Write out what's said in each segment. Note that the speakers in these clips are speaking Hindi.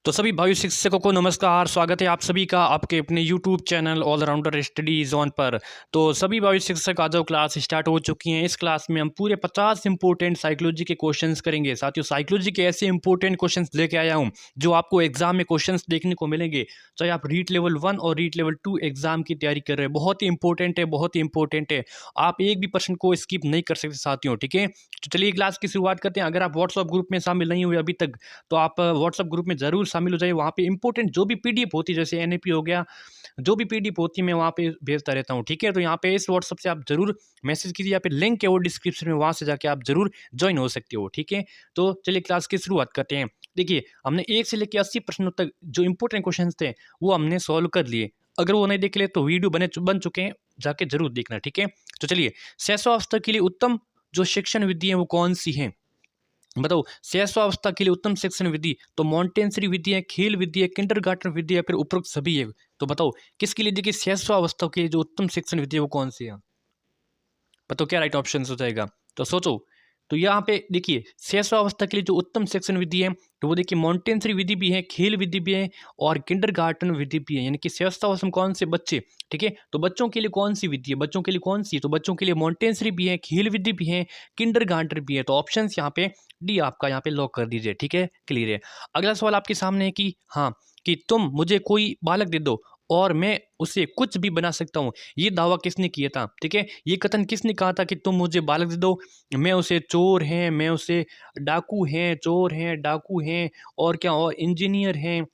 तो सभी भाई शिक्षकों को नमस्कार। स्वागत है आप सभी का आपके अपने YouTube channel allrounder study zone पर। तो सभी भाई शिक्षक आज क्लास स्टार्ट हो चुकी हैं। इस क्लास में हम पूरे 50 इंपॉर्टेंट साइकोलॉजी के क्वेश्चंस करेंगे। साथियों, साइकोलॉजी के ऐसे इंपॉर्टेंट क्वेश्चंस लेके आया हूं जो आपको एग्जाम में क्वेश्चंस देखने को मिलेंगे, चाहे आप रीट लेवल 1 और रीट लेवल 2 एग्जाम की तैयारी कर रहे हैं। बहुत ही इंपॉर्टेंट है, बहुत ही इंपॉर्टेंट है। आप एक भी पर्सन को स्किप नहीं कर सकते साथियों, ठीक है। तो चलिए क्लास की शुरुआत करते हैं। अगर आप व्हाट्सएप ग्रुप में शामिल नहीं हुए अभी तक तो आप व्हाट्सएप ग्रुप में ज़रूर शामिल हो जाइए। वहाँ पे इंपॉर्टेंट जो भी पीडीएफ होती है, जैसे एनएपी हो गया, जो भी पीडीएफ होती है मैं वहाँ पे भेजता रहता हूँ, ठीक है। तो यहाँ पे इस व्हाट्सएप से आप जरूर मैसेज कीजिए, यहाँ पे लिंक है वो डिस्क्रिप्शन में, वहाँ से जाके आप जरूर ज्वाइन हो सकते हो, ठीक है। तो चलिए क्लास की शुरुआत करते हैं। देखिए, हमने 1 से लेकर 80 प्रश्नों तक जो इंपॉर्टेंट क्वेश्चन थे वो हमने सॉल्व कर लिए। अगर वो नहीं देख ले तो वीडियो बन चुके हैं, जाके जरूर देखना, ठीक है। तो चलिए, शैशवावस्था के लिए उत्तम जो शिक्षण विधि है वो कौन सी है, बताओ। शैशवावस्था के लिए उत्तम शिक्षण विधि तो मॉन्टेसरी विधि है, खेल विधि है, किंडरगार्टन विधि है, फिर उपरोक्त सभी है। तो बताओ किसके लिए, देखिए शैशवावस्था के लिए जो उत्तम शिक्षण विधि है वो कौन सी है, बताओ क्या राइट ऑप्शन हो जाएगा। तो सोचो। तो यहाँ पे देखिए, शैशवावस्था के लिए जो उत्तम शिक्षण विधि है तो वो देखिए मॉन्टेसरी विधि भी है, खेल विधि भी है और किंडरगार्टन विधि भी है। यानी कि शैशवावस्था में कौन से बच्चे, ठीक है। तो बच्चों के लिए कौन सी विधि है, बच्चों के लिए कौन सी है, तो बच्चों के लिए मॉन्टेसरी भी है, खेल विधि भी है, किंडरगार्टन भी है। तो ऑप्शन यहाँ पे डी आपका यहाँ पे लॉक कर दीजिए, ठीक है, क्लियर है। अगला सवाल आपके सामने है कि हाँ, कि तुम मुझे कोई बालक दे दो और मैं उसे कुछ भी बना सकता हूँ। ये दावा किसने किया था, ठीक है। ये कथन किसने कहा था कि तुम मुझे बालक दे दो, मैं उसे चोर हैं, मैं उसे डाकू हैं, चोर हैं, डाकू हैं और क्या, और इंजीनियर हैं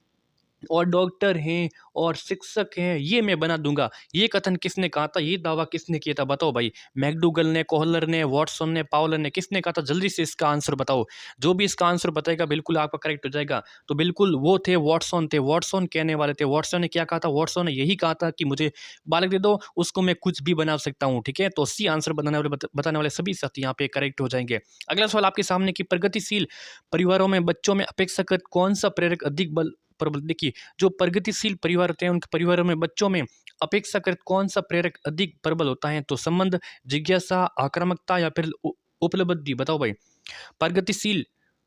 और डॉक्टर हैं और शिक्षक हैं, ये मैं बना दूंगा। ये कथन किसने कहा था, ये दावा किसने किया था, बताओ भाई। मैकडूगल ने, कोहलर ने, वॉटसन ने, पावलर ने, किसने कहा था, जल्दी से इसका आंसर बताओ। जो भी इसका आंसर बताएगा बिल्कुल आपका करेक्ट हो जाएगा। तो बिल्कुल वो थे वॉटसन, थे वॉटसन कहने वाले थे। वॉटसन ने क्या कहा था, वॉटसन ने यही कहा था कि मुझे बालक दे दो, उसको मैं कुछ भी बना सकता हूँ, ठीक है। तो सी आंसर बताने वाले सभी साथी यहाँ पे करेक्ट हो जाएंगे। अगला सवाल आपके सामने की प्रगतिशील परिवारों में बच्चों में अपेक्षाकृत कौन सा प्रेरक अधिक बल प्रबल, देखिए जो प्रगतिशील परिवार होते हैं उनके परिवारों में बच्चों में अपेक्षाकृत कौन सा प्रेरक अधिक प्रबल होता है, तो संबंध, जिज्ञासा, आक्रामकता या फिर उपलब्धि, बताओ भाई। प्रगतिशील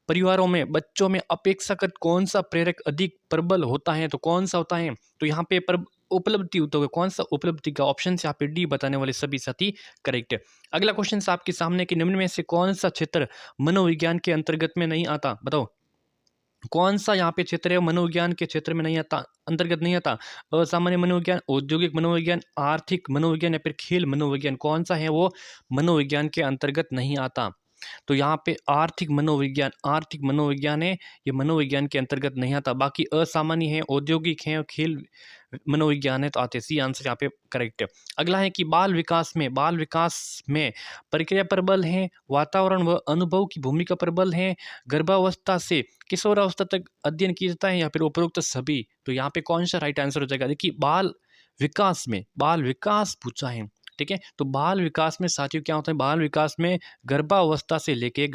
परिवारों में बच्चों में अपेक्षाकृत कौन सा प्रेरक अधिक प्रबल होता है, तो कौन सा होता है, तो यहाँ पे उपलब्धि होता है। कौन सा उपलब्धि का ऑप्शन से यहाँ पे डी बताने वाले सभी साथी करेक्ट है। अगला क्वेश्चन आपके सामने कि निम्न में से कौन सा क्षेत्र मनोविज्ञान के अंतर्गत में नहीं आता, बताओ। कौन सा यहाँ पे क्षेत्र है मनोविज्ञान के क्षेत्र में नहीं आता, अंतर्गत नहीं आता। असामान्य मनोविज्ञान, औद्योगिक मनोविज्ञान, आर्थिक मनोविज्ञान या फिर खेल मनोविज्ञान, कौन सा है वो मनोविज्ञान के अंतर्गत नहीं आता। तो यहाँ पे आर्थिक मनोविज्ञान, आर्थिक मनोविज्ञान है, ये मनोविज्ञान के अंतर्गत नहीं आता। बाकी असामान्य है, औद्योगिक है और खेल मनोविज्ञान है, तो आते सी आंसर यहाँ पे करेक्ट है। अगला है कि बाल विकास में प्रक्रिया प्रबल है, वातावरण व अनुभव की भूमिका प्रबल है, गर्भावस्था से किशोरावस्था तक अध्ययन किया जाता है या फिर उपरोक्त सभी। तो यहाँ पे कौन सा राइट आंसर हो जाएगा, देखिए बाल विकास पूछा है, ठीक है। तो बाल विकास में साथियों क्या होता है, बाल विकास में गर्भावस्था से लेके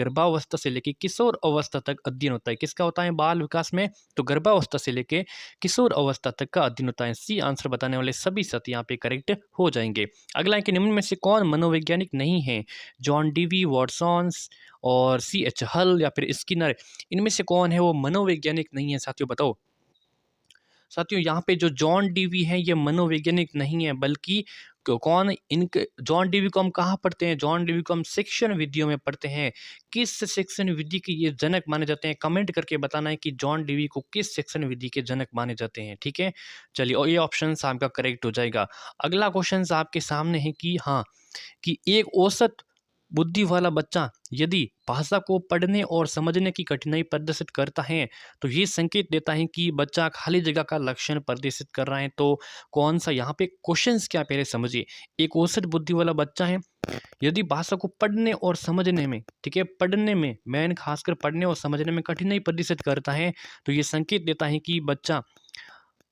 किशोर अवस्था तक अध्ययन होता है। किसका होता है बाल विकास में, तो गर्भावस्था से लेके किशोर अवस्था तक का अध्ययन होता है। सी आंसर बताने वाले सभी साथी यहाँ पे करेक्ट हो जाएंगे। अगला है कि निम्न में से कौन मनोवैज्ञानिक नहीं है, जॉन डीवी, वॉटसन्स और सी एच हल या फिर स्किनर, इनमें से कौन है वो मनोवैज्ञानिक नहीं है साथियों, बताओ। साथियों यहाँ पे जो जॉन डीवी है ये मनोवैज्ञानिक नहीं है, बल्कि कौन इनके, जॉन डीवी को हम कहाँ पढ़ते हैं, जॉन डीवी को हम शिक्षण विधियों में पढ़ते हैं। किस शिक्षण विधि के ये जनक माने जाते हैं, कमेंट करके बताना है कि जॉन डीवी को किस शिक्षण विधि के जनक माने जाते हैं, ठीक है। चलिए, और ये ऑप्शन आपका करेक्ट हो जाएगा। अगला क्वेश्चन आपके सामने है कि हाँ, कि एक औसत बुद्धि वाला बच्चा यदि भाषा को पढ़ने और समझने की कठिनाई प्रदर्शित करता है तो ये संकेत देता है कि बच्चा खाली जगह का लक्षण प्रदर्शित कर रहा है। तो कौन सा, यहाँ पे क्वेश्चंस क्या पहले समझिए। एक औसत बुद्धि वाला बच्चा है, यदि भाषा को पढ़ने और समझने में, ठीक है, पढ़ने में, मैन खासकर पढ़ने और समझने में कठिनाई प्रदर्शित करता है, तो ये संकेत देता है कि बच्चा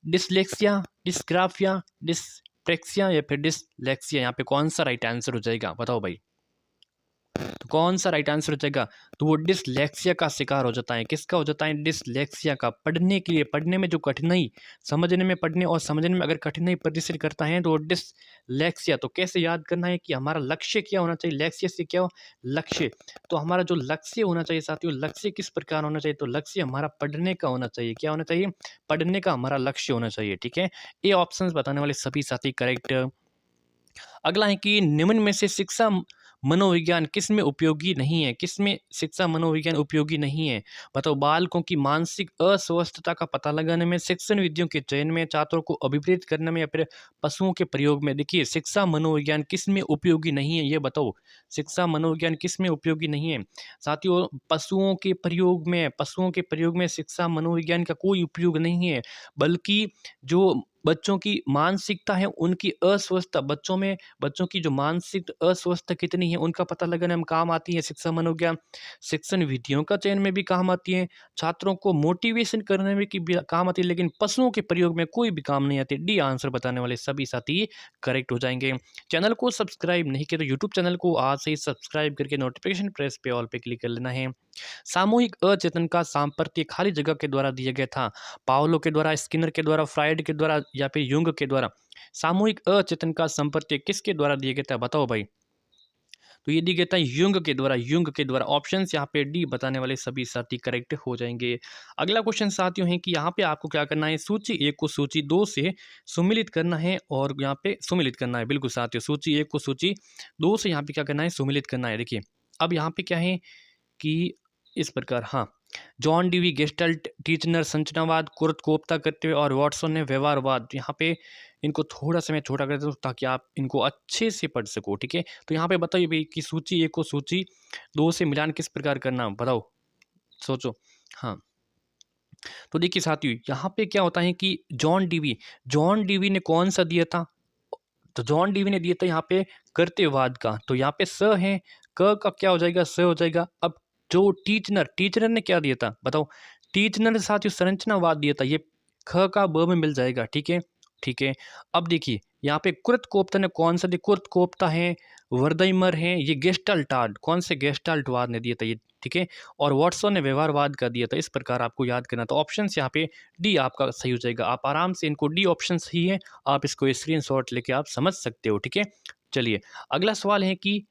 डिसलेक्सिया, डिस्ग्राफिया, डिसप्रेक्सिया या फिर डिसलेक्सिया, यहाँ पे कौन सा राइट आंसर हो जाएगा, बताओ भाई। तो कौन सा राइट आंसर हो जाएगा? तो वो डिसलेक्सिया का शिकार हो जाता है। किसका हो जाता है? डिसलेक्सिया का। पढ़ने के लिए, पढ़ने में जो कठिनाई, समझने में, पढ़ने और समझने में अगर कठिनाई प्रदर्शित करता है तो वो डिसलेक्सिया। तो कैसे याद करना है कि हमारा लक्ष्य क्या होना चाहिए? लेक्सिया से क्या हो? लक्ष्य। तो हमारा जो लक्ष्य होना चाहिए साथियों, लक्ष्य किस प्रकार होना चाहिए? तो लक्ष्य हमारा पढ़ने का होना चाहिए। क्या होना चाहिए? पढ़ने का हमारा लक्ष्य होना चाहिए। ठीक है, ये ऑप्शंस बताने वाले सभी साथी करेक्ट। अगला है कि निम्न में से शिक्षा मनोविज्ञान किस में उपयोगी नहीं है? किस में शिक्षा मनोविज्ञान उपयोगी नहीं है? बताओ। बालकों की मानसिक अस्वस्थता का पता लगाने में, शिक्षण विधियों के चयन में, छात्रों को अभिप्रेत करने में, या फिर पशुओं के प्रयोग में। देखिए, शिक्षा मनोविज्ञान किस में उपयोगी नहीं है, ये बताओ। शिक्षा मनोविज्ञान किस में उपयोगी नहीं है? साथियों, पशुओं के प्रयोग में, पशुओं के प्रयोग में शिक्षा मनोविज्ञान का कोई उपयोग नहीं है, बल्कि जो बच्चों की मानसिकता है, उनकी अस्वस्थता, बच्चों की जो मानसिक अस्वस्थता कितनी है, उनका पता लगाने में काम आती है शिक्षा मनोविज्ञान। शिक्षण विधियों का चयन में भी काम आती है, छात्रों को मोटिवेशन करने में की भी काम आती है, लेकिन पशुओं के प्रयोग में कोई भी काम नहीं आती। डी आंसर बताने वाले सभी साथी करेक्ट हो जाएंगे। चैनल को सब्सक्राइब नहीं किया तो यूट्यूब चैनल को आज से ही सब्सक्राइब करके नोटिफिकेशन प्रेस पे ऑल पे क्लिक कर लेना है। सामूहिक अचेतन का सांप्रत्य खाली जगह के द्वारा दिया गया था। पावलो के द्वारा, स्किनर के द्वारा, फ्राइड के द्वारा, या फिर युंग के द्वारा। सामूहिक अचेतन का संपर्क किसके द्वारा दिया गया था? बताओ भाई। तो ये दिया गया था युंग के द्वारा। युंग के द्वारा। ऑप्शंस यहाँ पे डी बताने वाले सभी साथी करेक्ट हो जाएंगे। अगला क्वेश्चन साथियों है कि यहाँ पे आपको क्या करना है? सूची 1 को सूची 2 से सुमिलित करना है, और यहाँ पे सुमिलित करना है। बिल्कुल साथियों, सूची 1 को सूची 2 से यहाँ पे क्या करना है? सुमिलित करना है। देखिए, अब यहाँ पे क्या है कि इस प्रकार, हाँ, John Dewey gestalt, टीचनर संरचनावाद, kurta kofta करते हुए, और वॉटसन ने व्यवहारवाद। यहाँ पे इनको थोड़ा सा मैं छोटा कर देता हूँ ताकि आप इनको अच्छे से पढ़ सको। ठीक है, तो यहाँ पे बताइए भाई कि सूची 1 को सूची 2 से मिलान किस प्रकार करना, बताओ, सोचो। हाँ, तो देखिए साथियों, यहाँ पे क्या होता है कि जॉन डीवी ने कौन सा दिया था? तो जॉन डीवी ने दिया था यहाँ पे कर्तव्यवाद का। तो यहाँ पे स है, क का क्या हो जाएगा? स हो जाएगा। अब जो टीचनर ने क्या दिया था? बताओ। टीचनर ने साथियों संरचनावाद दिया था। ये ख का ब में मिल जाएगा। ठीक है, ठीक है। अब देखिए, यहाँ पे कुर्तकोप्ता ने कौन सा दिया? कुर्तकोप्ता है, वर्दइमर है, ये गेस्टाल्टाड, कौन से गेस्टाल्टवाद ने दिया था ये। ठीक है, और वॉटसन ने व्यवहारवाद का दिया था। इस प्रकार आपको याद करना। तो ऑप्शन यहाँ पे डी आपका सही हो जाएगा। आप आराम से इनको, डी ऑप्शन सही है, आप इसको स्क्रीनशॉट लेके आप समझ सकते हो। ठीक है, चलिए अगला सवाल है कि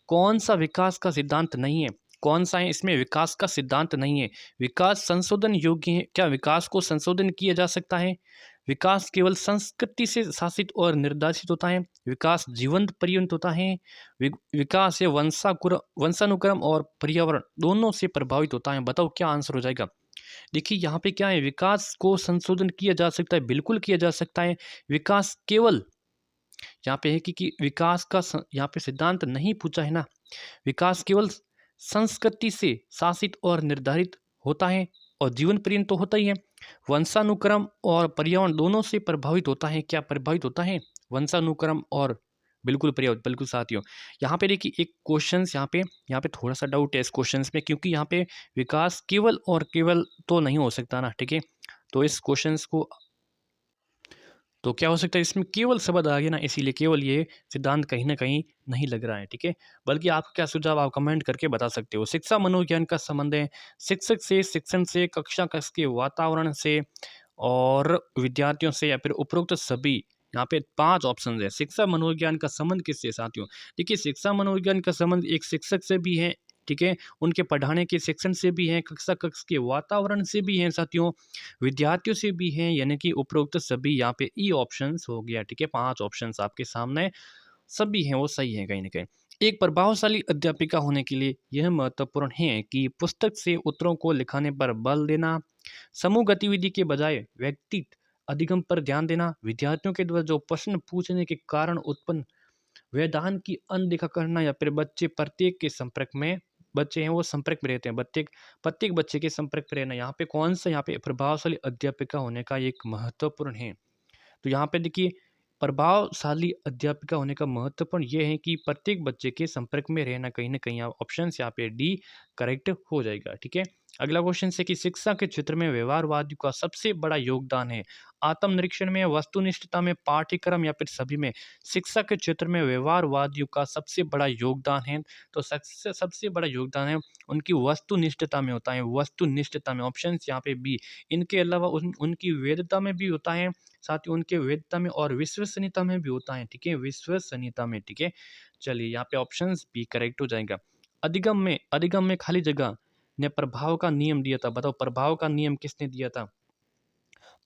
कौन सा विकास का सिद्धांत नहीं है? कौन सा है इसमें विकास का सिद्धांत नहीं है? विकास संशोधन योग्य है? क्या विकास को संशोधन किया जा सकता है? विकास केवल संस्कृति से शासित और निर्देशित होता है? विकास जीवंत पर्यंत होता है? विकास है वंशानुक्रम और पर्यावरण दोनों से प्रभावित होता है? बताओ क्या आंसर हो जाएगा। देखिए, यहाँ पे क्या है? विकास को संशोधन किया जा सकता है, बिल्कुल किया जा सकता है। विकास केवल, यहाँ पे है कि विकास का यहाँ पे सिद्धांत नहीं पूछा है ना। विकास केवल संस्कृति से शासित और निर्धारित होता है, और जीवन पर्यंत तो होता ही है। वंशानुक्रम और पर्यावरण दोनों से प्रभावित होता है। क्या प्रभावित होता है? वंशानुक्रम और, बिल्कुल पर्यावरण, बिल्कुल साथियों। यहाँ पे देखिए एक क्वेश्चन, यहाँ पे थोड़ा सा डाउट है इस क्वेश्चन में, क्योंकि यहाँ पे विकास केवल और केवल तो नहीं हो सकता ना। ठीक है, तो इस क्वेश्चन को, तो क्या हो सकता है इसमें? केवल शब्द आ गया ना, इसीलिए केवल ये सिद्धांत कहीं ना कहीं नहीं लग रहा है। ठीक है, बल्कि आपका क्या सुझाव, आप कमेंट करके बता सकते हो। शिक्षा मनोविज्ञान का संबंध है शिक्षक से, शिक्षण से, कक्षा कक्ष के वातावरण से, और विद्यार्थियों से, या फिर उपरोक्त सभी। यहाँ पे 5 ऑप्शन है। शिक्षा मनोविज्ञान का संबंध किससे साथियों? देखिए, शिक्षा मनोविज्ञान का संबंध एक शिक्षक से भी है। ठीक है, उनके पढ़ाने के शिक्षण से भी है, कक्षा कक्ष के वातावरण से भी है साथियों, विद्यार्थियों से भी हैं, यानी कि उपरोक्त सभी। यहाँ पे ई ऑप्शंस हो गया। ठीक है, 5 ऑप्शंस आपके सामने सभी हैं, वो सही है कहीं ना कहीं। एक प्रभावशाली अध्यापिका होने के लिए यह महत्वपूर्ण है कि पुस्तक से उत्तरों को लिखाने पर बल देना, समूह गतिविधि के बजाय व्यक्तिगत अधिगम पर ध्यान देना, विद्यार्थियों के द्वारा जो प्रश्न पूछने के कारण उत्पन्न व्यवधान की अनदेखा करना, या फिर बच्चे हैं वो संपर्क में रहते हैं, प्रत्येक बच्चे के संपर्क में रहना। यहाँ पे कौन सा, यहाँ पे प्रभावशाली अध्यापिका होने का एक महत्वपूर्ण है। तो यहाँ पे देखिए, प्रभावशाली अध्यापिका होने का महत्वपूर्ण ये है कि प्रत्येक बच्चे के संपर्क में रहना। कहीं ना कहीं ऑप्शन यहाँ पे डी करेक्ट हो जाएगा। ठीक है, अगला क्वेश्चन है कि शिक्षा के क्षेत्र में व्यवहारवादियों का सबसे बड़ा योगदान है। आत्मनिरीक्षण में, वस्तुनिष्ठता में, पाठ्यक्रम या फिर सभी में शिक्षा के क्षेत्र में व्यवहारवादियों का सबसे बड़ा योगदान है। तो सबसे बड़ा योगदान है उनकी वस्तुनिष्ठता में होता है, वस्तुनिष्ठता में। ऑप्शन यहाँ पे बी। इनके अलावा उनकी वेदता में भी होता है, साथ ही उनके वेदता में और विश्वसनीयता में भी होता है। ठीक है, विश्वसनीयता में। ठीक है, चलिए यहाँ पे ऑप्शन बी करेक्ट हो जाएगा। अधिगम में खाली जगह ने प्रभाव का नियम दिया था। बताओ प्रभाव का नियम किसने दिया था?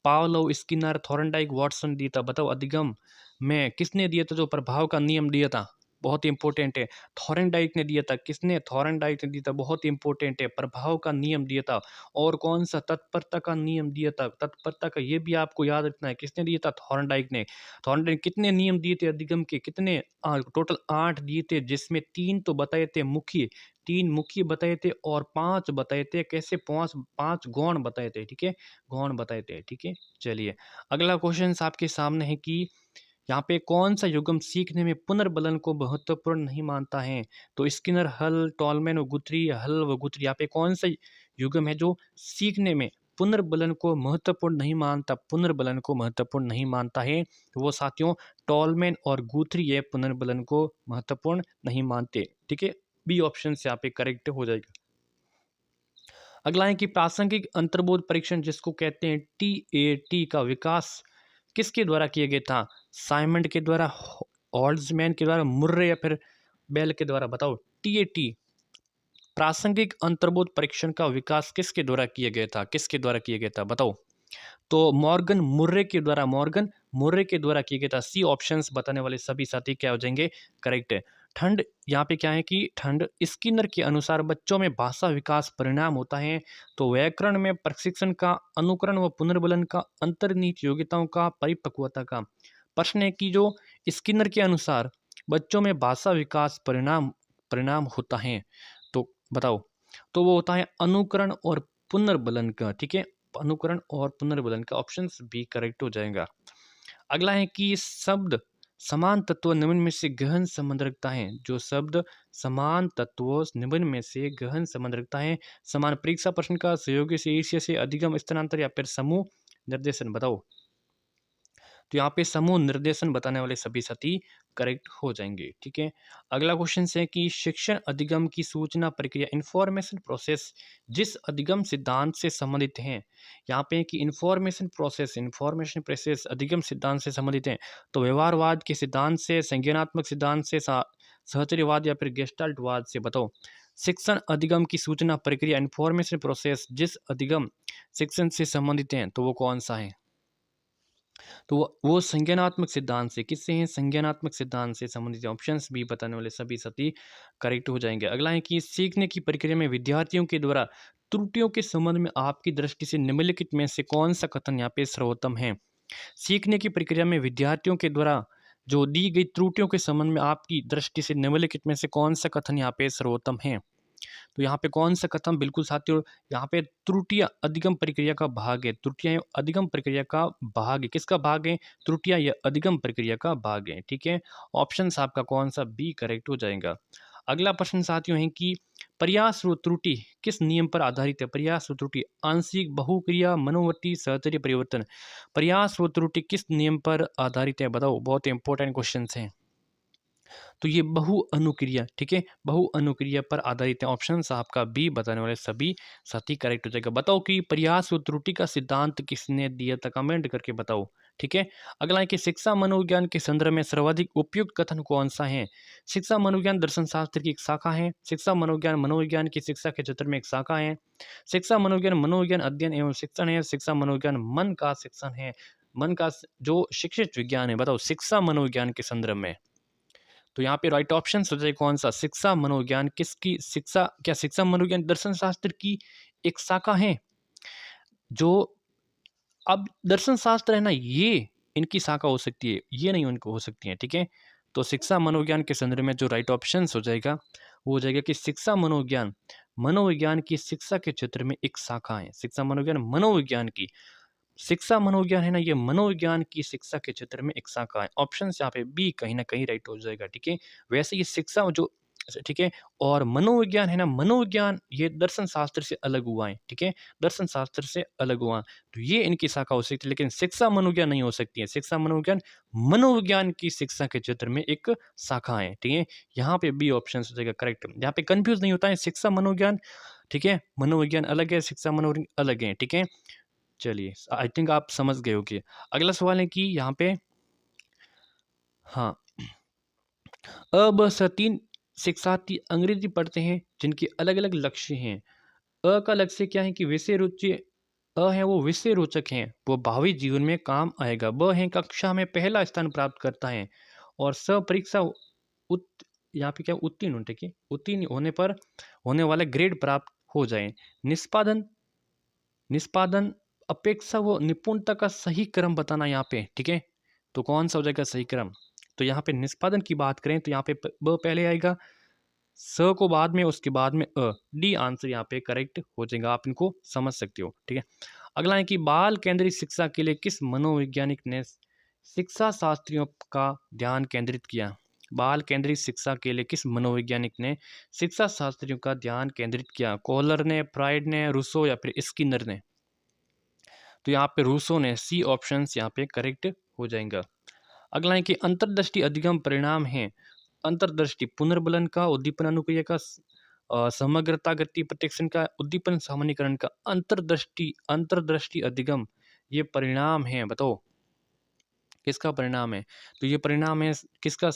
पावलोव, स्किनर, थॉर्नडाइक, वॉटसन दिया था। बताओ अधिगम में किसने दिया था जो प्रभाव का नियम दिया था? बहुत इंपॉर्टेंट है। थॉर्नडाइक ने दिया था। किसने? थॉर्नडाइक ने दिया था। बहुत इंपॉर्टेंट है, प्रभाव का नियम दिया था। और कौन सा? तत्परता का नियम दिया था। तत्परता का ये भी आपको याद रखना है, किसने दिया था? थॉर्नडाइक ने। थॉर्नडाइक कितने नियम दिए थे अधिगम के? कितने? टोटल 8 दिए थे, जिसमें 3 तो बताए थे मुख्य, 3 मुख्य बताए थे और 5 बताए थे कैसे, 5 गौण बताए थे। ठीक है, गौण बताए थे। ठीक है, चलिए अगला क्वेश्चन आपके सामने है कि यहाँ पे कौन सा युग्म सीखने में पुनर्बलन को महत्वपूर्ण नहीं मानता है? तो स्किनर, हल, टॉलमैन व गुथरी, हल व गुथरी। यहाँ पे कौन सा युग्म है जो सीखने में पुनर्बलन को महत्वपूर्ण नहीं मानता? पुनर्बलन को महत्वपूर्ण नहीं मानता है, तो वो साथियों टॉलमैन और गुथरी ये पुनर्बलन को महत्वपूर्ण नहीं मानते। ठीक है, बी ऑप्शन से यहाँ पे करेक्ट हो जाएगा। अगला है कि प्रासंगिक अंतर्बोध परीक्षण जिसको कहते हैं टीएटी का विकास किसके द्वारा किया गया था? साइमंड के द्वारा, हॉल्ट्जमैन के द्वारा, मुर्रे या फिर बेल के द्वारा? बताओ टीएटी प्रासंगिक अंतर्बोध परीक्षण का विकास किसके द्वारा किया गया था? किसके द्वारा किया गया था बताओ? तो मॉर्गन मुर्रे के द्वारा, मॉर्गन मुर्रे के द्वारा किया गया था। सी ऑप्शंस बताने वाले सभी साथी क्या हो जाएंगे? करेक्ट है। ठंड, यहाँ पे क्या है कि ठंड स्किनर के अनुसार बच्चों में भाषा विकास परिणाम होता है। तो व्याकरण में प्रशिक्षण का, अनुकरण व पुनर्बलन का, अंतर्निहित योग्यताओं का, परिपक्वता का। प्रश्न है कि जो स्किनर के अनुसार बच्चों में भाषा विकास परिणाम परिणाम होता है, तो बताओ, तो वो होता है अनुकरण और पुनर्बलन का। ठीक है, अनुकरण और पुनर्बलन का। ऑप्शन बी करेक्ट हो जाएगा। अगला है कि शब्द समान तत्व निम्न में से गहन संबंध रखता है। जो शब्द समान तत्वों निम्न में से गहन संबंध रखता है। समान परीक्षा प्रश्न का, सहयोगी से, ईर्ष्या से, अधिगम स्थानांतर या फिर समूह निर्देशन? बताओ, तो यहाँ पे समूह निर्देशन बताने वाले सभी साथी करेक्ट हो जाएंगे। ठीक है, अगला क्वेश्चन है कि शिक्षण अधिगम की सूचना प्रक्रिया, इंफॉर्मेशन प्रोसेस जिस अधिगम सिद्धांत से संबंधित हैं। यहाँ पे कि इंफॉर्मेशन प्रोसेस अधिगम सिद्धांत से संबंधित हैं। तो व्यवहारवाद के सिद्धांत से, संज्ञानात्मक सिद्धांत से, सहचर्यवाद या फिर गेस्टाल्टवाद से? बताओ शिक्षण अधिगम की सूचना प्रक्रिया, इंफॉर्मेशन प्रोसेस जिस अधिगम शिक्षण से संबंधित हैं, तो वो कौन सा है? तो वो संज्ञानात्मक सिद्धांत से। किससे हैं? संज्ञानात्मक सिद्धांत से संबंधित। ऑप्शंस भी बताने वाले सभी सभी करेक्ट हो जाएंगे। अगला है कि सीखने की प्रक्रिया में विद्यार्थियों के द्वारा त्रुटियों के संबंध में आपकी दृष्टि से निम्नलिखित में से कौन सा कथन यहाँ पे सर्वोत्तम है? सीखने की प्रक्रिया में विद्यार्थियों के द्वारा जो दी गई त्रुटियों के संबंध में आपकी दृष्टि से निम्नलिखित में से कौन सा कथन यहाँ पे सर्वोत्तम है? तो यहाँ पे कौन सा कथन? बिल्कुल साथियों, यहाँ पे त्रुटियां अधिगम प्रक्रिया का भाग है। त्रुटियां अधिगम प्रक्रिया का भाग है। किसका भाग है? त्रुटियां यह अधिगम प्रक्रिया का भाग है। ठीक है, ऑप्शन आपका कौन सा? बी करेक्ट हो जाएगा। अगला प्रश्न साथियों है कि प्रयास व त्रुटि किस नियम पर आधारित है? प्रयास व त्रुटि आंशिक, बहुक्रिया, मनोवर्ती, सहचर्य परिवर्तन। प्रयास व त्रुटि किस नियम पर आधारित है? बताओ, बहुत इंपॉर्टेंट क्वेश्चन हैं। तो ये बहु अनुक्रिया, ठीक है, बहु अनुक्रिया पर आधारित है। ऑप्शन आपका बी बताने वाले सभी साथी करेक्ट हो जाएगा। बताओ कि प्रयास व त्रुटि का सिद्धांत किसने दिया था? कमेंट करके बताओ। ठीक है, अगला है कि शिक्षा मनोविज्ञान के संदर्भ में सर्वाधिक उपयुक्त कथन कौन सा है? शिक्षा मनोविज्ञान दर्शन शास्त्र की एक शाखा है। शिक्षा मनोविज्ञान मनोविज्ञान की शिक्षा के क्षेत्र में एक शाखा है। शिक्षा मनोविज्ञान मनोविज्ञान अध्ययन एवं शिक्षण है। शिक्षा मनोविज्ञान मन का शिक्षण है, मन का जो शिक्षित विज्ञान है। बताओ शिक्षा मनोविज्ञान के संदर्भ में। तो यहाँ पे राइट ऑप्शन हो जाए कौन सा? शिक्षा मनोविज्ञान किसकी शिक्षा? क्या शिक्षा मनोविज्ञान दर्शन शास्त्र की एक शाखा है? जो अब दर्शन शास्त्र है ना, ये इनकी शाखा हो सकती है, ये नहीं उनको हो सकती है। ठीक है, तो शिक्षा मनोविज्ञान के संदर्भ में जो राइट ऑप्शन हो जाएगा वो हो जाएगा कि शिक्षा मनोविज्ञान मनोविज्ञान की शिक्षा के क्षेत्र में एक शाखा है। शिक्षा मनोविज्ञान मनोविज्ञान की शिक्षा मनोविज्ञान है ना, ये मनोविज्ञान की शिक्षा के क्षेत्र में एक शाखा है। ऑप्शन यहाँ पे बी कहीं ना कहीं राइट हो जाएगा। ठीक है, वैसे ये शिक्षा जो ठीक है। और मनोविज्ञान है ना, मनोविज्ञान ये दर्शन शास्त्र से अलग हुआ है, ठीक है, दर्शन शास्त्र से अलग हुआ, तो ये इनकी शाखा हो सकती है, लेकिन शिक्षा मनोविज्ञान नहीं हो सकती है। शिक्षा मनोविज्ञान मनोविज्ञान की शिक्षा के क्षेत्र में एक शाखा है, ठीक है। यहाँ पे बी ऑप्शन हो जाएगा करेक्ट, यहाँ पे कंफ्यूज नहीं होता है शिक्षा मनोविज्ञान, ठीक है, मनोविज्ञान अलग है, शिक्षा मनोविज्ञान अलग है, ठीक है। चलिए, आई थिंक आप समझ गए होगे। अगला सवाल है कि यहाँ पे, हाँ, अब तीन शिक्षार्थी अंग्रेजी पढ़ते हैं जिनके अलग अलग लक्ष्य हैं। का लक्ष्य क्या है कि विषय रुचि, है वो विषय रोचक हैं, वो भावी जीवन में काम आएगा। ब है कक्षा में पहला स्थान प्राप्त करता है। और स परीक्षा उत यहाँ पे क्या उत्तीर्ण होने के उत्तीर्ण होने पर होने वाला ग्रेड प्राप्त हो जाए। निष्पादन निष्पादन अपेक्षा वो निपुणता का सही क्रम बताना यहाँ पे, ठीक है। तो कौन सा हो जाएगा सही क्रम? तो यहाँ पे निष्पादन की बात करें तो यहाँ पे ब पहले आएगा, स को बाद में, उसके बाद में अ। डी आंसर यहाँ पे करेक्ट हो जाएगा, आप इनको समझ सकते हो, ठीक है। अगला है कि बाल केंद्रित शिक्षा के लिए किस मनोवैज्ञानिक ने शिक्षा शास्त्रियों का ध्यान केंद्रित किया? बाल केंद्रित शिक्षा के लिए किस मनोवैज्ञानिक ने शिक्षा शास्त्रियों का ध्यान केंद्रित किया? कोहलर ने, फ्राइड ने, रूसो या फिर स्किनर ने? तो यहाँ पे रूसो ने, सी ऑप्शन यहाँ पे करेक्ट हो जाएगा। अगला है कि अंतर्दृष्टि अधिगम परिणाम है। अंतर्दृष्टि पुनर्बलन का, उद्दीपन अनुक्रिया का, समग्रता गति प्रत्यक्षण का, उद्दीपन सामान्यीकरण का। अंतर्दृष्टि अंतर्दृष्टि अधिगम ये परिणाम है, बताओ किसका परिणाम है? तो ये परिणाम है किसका?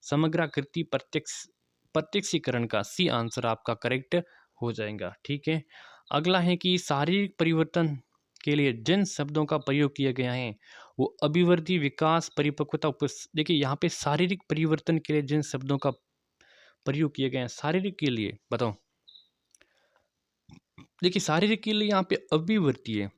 समग्राकृति प्रत्यक्षीकरण का। सी आंसर आपका करेक्ट हो जाएगा, ठीक है। अगला है कि शारीरिक परिवर्तन के लिए जिन शब्दों का प्रयोग किया गया है वो अभिवृद्धि, विकास, परिपक्वता, देखिए यहाँ पे शारीरिक परिवर्तन के लिए जिन शब्दों का प्रयोग किए गए हैं शारीरिक के लिए, बताओ। देखिए शारीरिक के लिए यहाँ पे अभिवृद्धि है।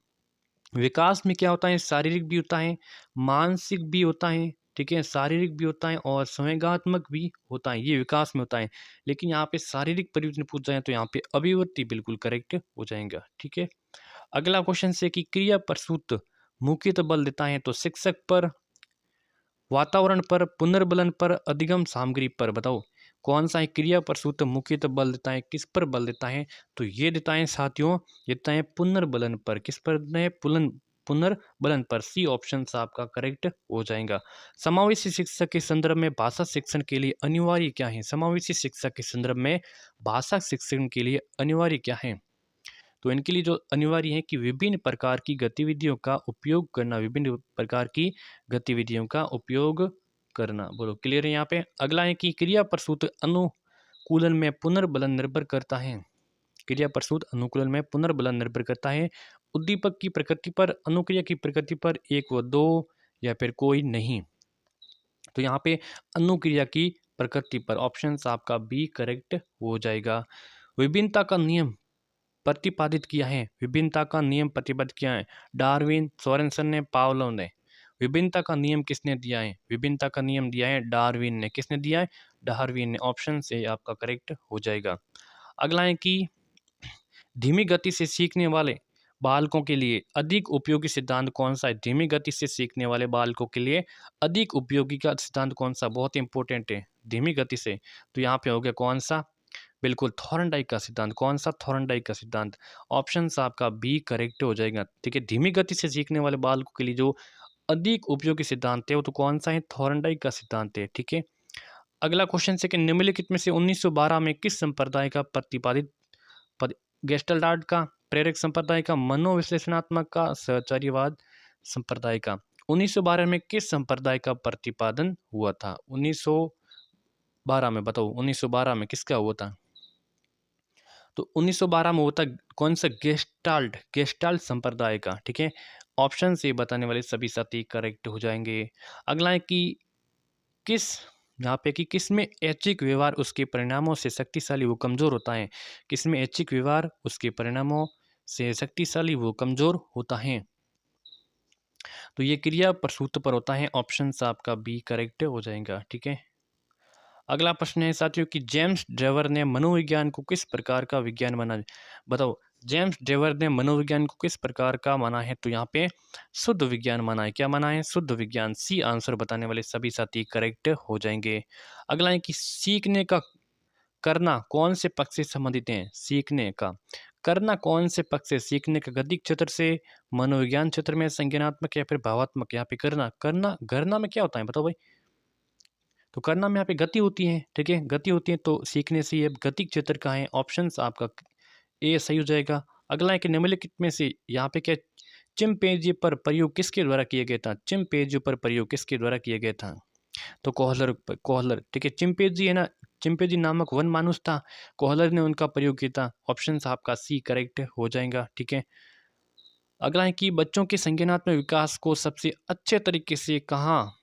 विकास में क्या होता है? शारीरिक भी होता है, मानसिक भी होता है, ठीक है, शारीरिक भी होता है और संवेगात्मक भी होता है, ये विकास में होता है। लेकिन यहाँ पे शारीरिक परिवर्तन पूछ जाए तो यहाँ पे अभिवृत्ति बिल्कुल करेक्ट हो जाएगा, ठीक है। अगला क्वेश्चन से कि क्रिया प्रसूत मुख्यतः बल देता है, तो शिक्षक पर, वातावरण पर, पुनर्बलन पर, अधिगम सामग्री पर, बताओ कौन सा है क्रिया प्रसूत मुख्यतः बल देता है, किस पर बल देता है? तो ये देता है साथियों, ये देता है पुनर्बलन पर। किस पर देता है? पुनर्बलन पर। सी ऑप्शन आपका करेक्ट हो जाएगा। समावेशी शिक्षा के संदर्भ में भाषा शिक्षण के लिए अनिवार्य क्या है? समावेशी शिक्षा के संदर्भ में भाषा शिक्षण के लिए अनिवार्य क्या है? तो इनके लिए जो अनिवार्य है कि विभिन्न प्रकार की गतिविधियों का उपयोग करना, विभिन्न प्रकार की गतिविधियों का उपयोग करना। बोलो क्लियर है यहाँ पे? अगला है कि क्रिया प्रसूत अनुकूलन में पुनर्बलन निर्भर करता है। क्रिया प्रसूत अनुकूलन में पुनर्बलन निर्भर करता है उद्दीपक की प्रकृति पर, अनुक्रिया की प्रकृति पर, एक व दो, या फिर कोई नहीं। तो यहाँ पे अनुक्रिया की प्रकृति पर। ऑप्शन आपका बी करेक्ट हो जाएगा। विभिन्नता का नियम प्रतिपादित किया है, विभिन्नता का नियम प्रतिपादित किया है डार्विन, सोरेनसन ने, पावलोव ने। विभिन्नता का नियम किसने दिया है? विभिन्नता का नियम दिया है डार्विन ने। किसने दिया है? डार्विन ने। ऑप्शन से आपका करेक्ट हो जाएगा। अगला है कि धीमी गति से सीखने वाले बालकों के लिए अधिक उपयोगी सिद्धांत कौन सा है? धीमी गति से सीखने वाले बालकों के लिए अधिक उपयोगी का सिद्धांत कौन सा? बहुत इंपॉर्टेंट है धीमी गति से। तो यहाँ पे हो गया कौन सा? बिल्कुल थॉर्नडाइक का सिद्धांत। कौन सा? थॉर्नडाइक का सिद्धांत। ऑप्शन आपका बी करेक्ट हो जाएगा, ठीक है। धीमी गति से सीखने वाले बालकों के लिए जो अधिक उपयोगी सिद्धांत है वो तो कौन सा है? थॉर्नडाइक का सिद्धांत है, ठीक है। अगला क्वेश्चन है कि निम्नलिखित में से 1912 में किस संप्रदाय का प्रतिपादित गेस्टल्डार्ट का, प्रेरक संप्रदाय का, मनोविश्लेषणात्मक का, सहचर्यवाद संप्रदाय का? 1912 में किस संप्रदाय का प्रतिपादन हुआ था? 1912 में बताओ, 1912 में किसका हुआ था? तो 1912 में होता कौन सा? गेस्टाल्ट, गेस्टाल्ट संप्रदाय का, ठीक है। ऑप्शन से बताने वाले सभी साथी करेक्ट हो जाएंगे। अगला है कि किस, यहाँ पे कि किस में ऐच्छिक व्यवहार उसके परिणामों से शक्तिशाली वो कमजोर होता है? किस में ऐच्छिक व्यवहार उसके परिणामों से शक्तिशाली वो कमजोर होता है? तो ये क्रिया प्रसूत पर होता है। ऑप्शन आपका बी करेक्ट हो जाएगा, ठीक है। अगला प्रश्न है साथियों कि जेम्स ड्रेवर ने मनोविज्ञान को किस प्रकार का विज्ञान माना? बताओ जेम्स ड्रेवर ने मनोविज्ञान को किस प्रकार का माना है? तो यहाँ पे शुद्ध विज्ञान माना है। क्या माना है? शुद्ध विज्ञान। सी आंसर बताने वाले सभी साथी करेक्ट हो जाएंगे। अगला है कि सीखने का करना कौन से पक्ष से संबंधित है? सीखने का। करना कौन से पक्ष से? सीखने का गद्य क्षेत्र से, मनोविज्ञान क्षेत्र में, संज्ञानात्मक या फिर भावात्मक? यहाँ पे करना में क्या होता है बताओ भाई? तो करना में यहाँ पे गति होती है, ठीक है, गति होती है, तो सीखने से ये गति क्षेत्र का है। ऑप्शंस आपका ए सही हो जाएगा। अगला है कि निम्नलिखित में से यहाँ पे क्या, चिंपैंजी पर प्रयोग किसके द्वारा किया गया था? चिंपैंजी पर प्रयोग किसके द्वारा किया गया था? तो कोहलर, ठीक है, चिंपैंजी है ना, चिंपैंजी नामक वन मानुष था, कोहलर ने उनका प्रयोग किया था। ऑप्शन आपका सी करेक्ट हो जाएगा, ठीक है। अगला है कि बच्चों के संज्ञानात्मक विकास को सबसे अच्छे तरीके से कहाँ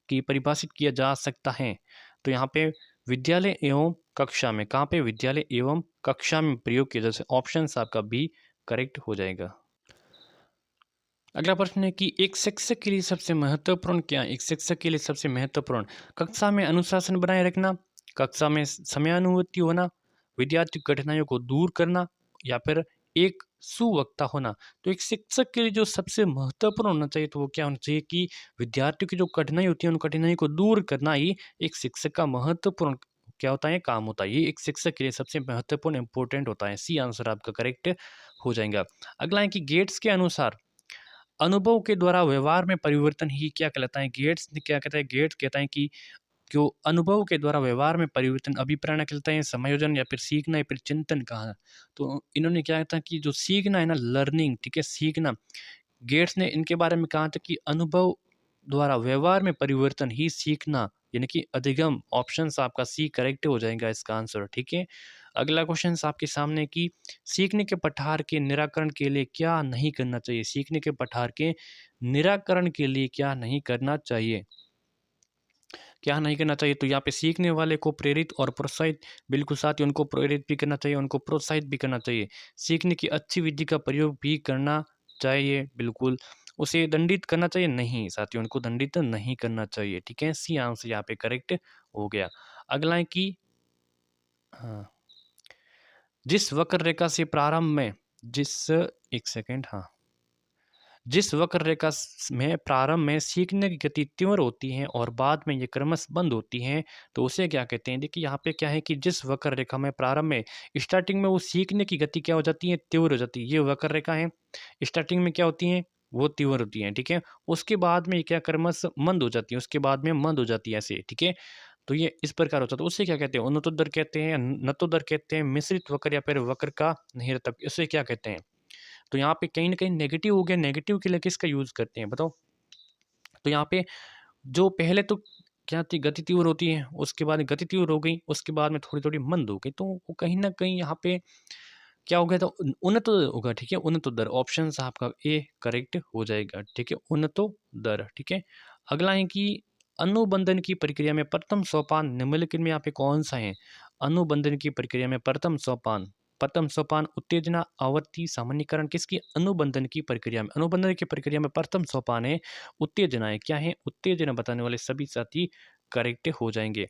की परिभाषित किया जा सकता है? तो यहाँ पे विद्यालय एवं कक्षा में। कहाँ पे? विद्यालय एवं कक्षा में प्रयोग किया जा सकता है। ऑप्शन आपका बी करेक्ट हो जाएगा। अगला प्रश्न है कि एक शिक्षक के लिए सबसे महत्वपूर्ण क्या है? एक शिक्षक के लिए सबसे महत्वपूर्ण कक्षा में अनुशासन बनाए रखना, कक्षा में समयानुवर्ती होना, विद्यार्थी की कठिनाइयों को दूर करना, या फिर एक सुवक्ता होना। तो एक शिक्षक के लिए जो सबसे महत्वपूर्ण होना चाहिए तो वो क्या होना चाहिए कि विद्यार्थियों की जो कठिनाई होती है उन कठिनाई को दूर करना ही एक शिक्षक का महत्वपूर्ण क्या होता है, काम होता है। ये एक शिक्षक के लिए सबसे महत्वपूर्ण इंपॉर्टेंट होता है। सी आंसर आपका करेक्ट हो जाएगा। अगला है कि गेट्स के अनुसार अनुभव के द्वारा व्यवहार में परिवर्तन ही क्या कहलाता है? गेट्स ने क्या कहता है? गेट्स कहता है कि जो अनुभव के द्वारा व्यवहार में परिवर्तन अभिप्रेरणा कहलाता है, समायोजन या फिर सीखना या फिर चिंतन कहा। तो इन्होंने क्या कहा कि जो सीखना है ना, लर्निंग, ठीक है, सीखना, गेट्स ने इनके बारे में कहा था कि अनुभव द्वारा व्यवहार में परिवर्तन ही सीखना यानी कि अधिगम। ऑप्शन आपका सी करेक्ट हो जाएगा इसका आंसर, ठीक है। अगला क्वेश्चन आपके सामने कि सीखने के पठार के निराकरण के लिए क्या नहीं करना चाहिए? सीखने के पठार के निराकरण के लिए क्या नहीं करना चाहिए? क्या नहीं करना चाहिए? तो यहाँ पे सीखने वाले को प्रेरित और प्रोत्साहित, बिल्कुल साथ ही उनको प्रेरित भी करना चाहिए, उनको प्रोत्साहित भी करना चाहिए। सीखने की अच्छी विधि का प्रयोग भी करना चाहिए, बिल्कुल। उसे दंडित करना चाहिए? नहीं साथियों, उनको दंडित नहीं करना चाहिए, ठीक है। सी आंसर यहाँ पे करेक्ट हो गया। अगला है कि हाँ, जिस वक्र रेखा से प्रारंभ में जिस एक सेकेंड, हाँ, जिस वक्र रेखा में प्रारंभ में सीखने की गति तीव्र होती है और बाद में ये क्रमश बंद होती है, तो उसे क्या कहते हैं? देखिए यहाँ पे क्या है कि जिस वक्र रेखा में प्रारंभ में स्टार्टिंग में वो सीखने की गति क्या हो जाती है? तीव्र हो जाती है। ये वक्र रेखा है, स्टार्टिंग में क्या होती है? वो तीव्र होती है, ठीक है। उसके बाद में क्या क्रमश मंद हो जाती है, उसके बाद में मंद हो जाती है ऐसे, ठीक है। तो ये इस प्रकार होता है। तो उसे क्या कहते हैं? उन्नतोदर कहते हैं, नतोदर कहते हैं, मिश्रित वक्र या फिर वक्र का निरतक, इसे क्या कहते हैं? तो यहाँ पे कहीं न कहीं नेगेटिव हो गया, नेगेटिव के लिए किसका यूज़ करते हैं बताओ? तो यहाँ पे जो पहले तो क्या थी, गति तीव्र होती है, उसके बाद गति तीव्र हो गई, उसके बाद में थोड़ी-थोड़ी मंद हो गई, तो वो कहीं न कहीं यहाँ पे क्या हो गया था, उन्नत होगा, ठीक है, उन्नतोदर। ऑप्शन आपका ए करेक्ट हो जाएगा, ठीक है, उन्नतोदर, ठीक है। अगला है कि अनुबंधन की प्रक्रिया में प्रथम सोपान निम्नलिखित में यहाँ पे कौन-सा है? अनुबंधन की प्रक्रिया में प्रथम सोपान उत्तेजना, आवृत्ति, सामान्यीकरण, किसकी? अनुबंधन की प्रक्रिया में। अनुबंधन की प्रक्रिया में प्रथम सोपान है उत्तेजना है। क्या है? उत्तेजना बताने वाले सभी साथी करेक्ट हो जाएँगे।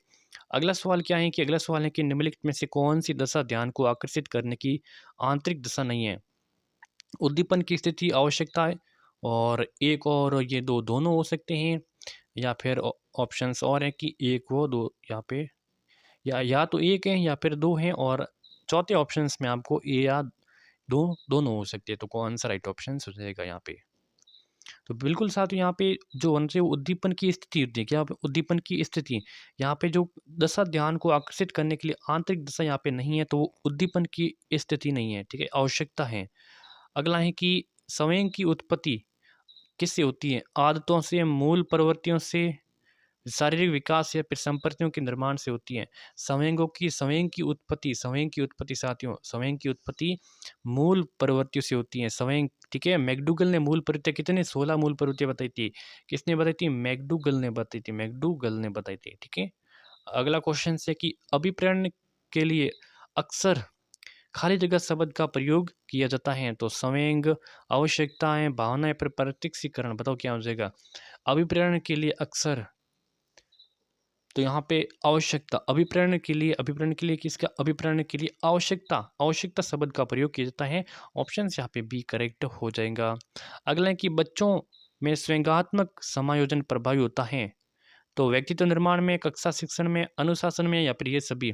अगला सवाल क्या है कि अगला सवाल है कि निम्नलिखित में से कौन-सी दशा ध्यान को आकर्षित करने की आंतरिक दशा नहीं है? उद्दीपन की स्थिति, आवश्यकता है, और एक और ये 2 दोनों हो सकते हैं, या फिर ऑप्शंस और हैं कि 1 हो 2 यहाँ पे, या तो 1 है या फिर 2 हैं, और चौथे ऑप्शंस में आपको ए या 2 दोनों हो सकते हैं। तो कौन सा राइट ऑप्शंस हो जाएगा यहाँ पे? तो बिल्कुल साथियों, यहाँ पे जो होना चाहिए उद्दीपन की स्थिति होती है। क्या उद्दीपन की स्थिति, यहाँ पे जो दशा ध्यान को आकर्षित करने के लिए आंतरिक दशा यहाँ पे नहीं है, तो वो उद्दीपन की स्थिति नहीं है, ठीक है, आवश्यकता है। अगला है कि संवेग की उत्पत्ति किससे होती है? आदतों से, मूल प्रवृत्तियों से, शारीरिक विकास या फिर संपत्तियों के निर्माण से होती है। संवेग की उत्पत्ति साथियों, संवेग की उत्पत्ति मूल प्रवृत्तियों से होती है। संवेग, ठीक है। मैकडूगल ने मूल प्रवृत्तियाँ कितने 16 मूल प्रवृत्तियाँ बताई थी। किसने बताई थी? मैकडूगल ने बताई थी, ठीक है। अगला क्वेश्चन है कि अभिप्रेरण के लिए अक्सर खाली जगह शब्द का प्रयोग किया जाता है। तो संवेग, आवश्यकताएं, भावनाएं, पर प्रत्यक्षीकरण, बताओ क्या हो जाएगा? अभिप्रेरण के लिए अक्सर, तो यहाँ पे आवश्यकता, अभिप्रेरण के लिए किसका? अभिप्रेरण के लिए आवश्यकता शब्द का प्रयोग किया जाता है। ऑप्शन यहाँ पे बी करेक्ट हो जाएगा। अगला है कि बच्चों में स्वयंगात्मक समायोजन प्रभावी होता है। तो व्यक्तित्व निर्माण में, कक्षा शिक्षण में, अनुशासन में, या फिर ये सभी?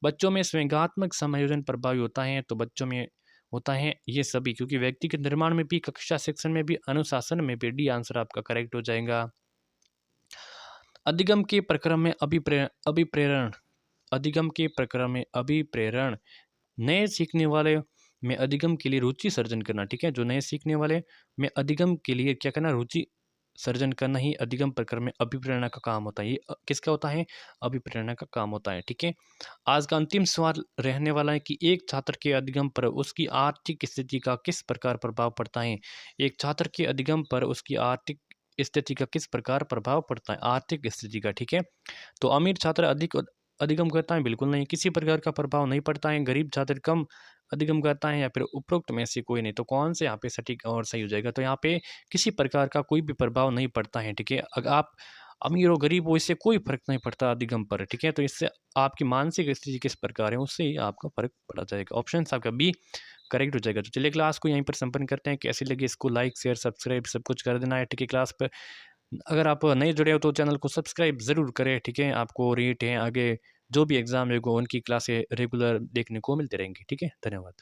बच्चों में संवेगात्मक समायोजन प्रभावी होता है, तो बच्चों में होता है ये सभी, क्योंकि व्यक्ति के निर्माण में भी, कक्षा शिक्षण में भी, अनुशासन में भी। डी आंसर आपका करेक्ट हो जाएगा। अधिगम के प्रक्रम में अभिप्रेरण, अधिगम के प्रक्रम में अभिप्रेरण, नए सीखने वाले में अधिगम के लिए रुचि सर्जन करना। ठीक है, जो नए सीखने वाले में अधिगम के लिए क्या करना, रुचि सर्जन करना ही अधिगम प्रक्रम में अभिप्रेरणा का काम होता है। ये किसका होता है, अभिप्रेरणा का काम होता है। ठीक है, आज का अंतिम सवाल रहने वाला है कि एक छात्र के अधिगम पर उसकी आर्थिक स्थिति का किस प्रकार प्रभाव पड़ता है। एक छात्र के अधिगम पर उसकी आर्थिक स्थिति का किस प्रकार प्रभाव पड़ता है, आर्थिक स्थिति का। ठीक है, तो अमीर छात्र अधिक अधिगम करता है, बिल्कुल नहीं, किसी प्रकार का प्रभाव नहीं पड़ता है। गरीब छात्र कम अधिगम करता है, या फिर उपरोक्त में से कोई नहीं। तो कौन से यहाँ पे सटीक और सही हो जाएगा, तो यहाँ पे किसी प्रकार का कोई भी प्रभाव नहीं पड़ता है। ठीक है, अगर आप अमीर हो गरीब हो, इससे कोई फर्क नहीं पड़ता अधिगम पर। ठीक है, तो इससे आपकी मानसिक स्थिति किस प्रकार है उससे ही आपका फर्क पड़ा जाएगा। ऑप्शन आपका बी करेक्ट हो जाएगा। तो चलिए क्लास को यहीं पर संपन्न करते हैं। कैसी लगी इसको लाइक शेयर सब्सक्राइब सब कुछ कर देना है। ठीक है, क्लास पर अगर आप नए जुड़े हो तो चैनल को सब्सक्राइब ज़रूर करें। ठीक है, आपको रीट है आगे जो भी एग्ज़ाम है उनकी क्लासें रेगुलर देखने को मिलते रहेंगी। ठीक है, धन्यवाद।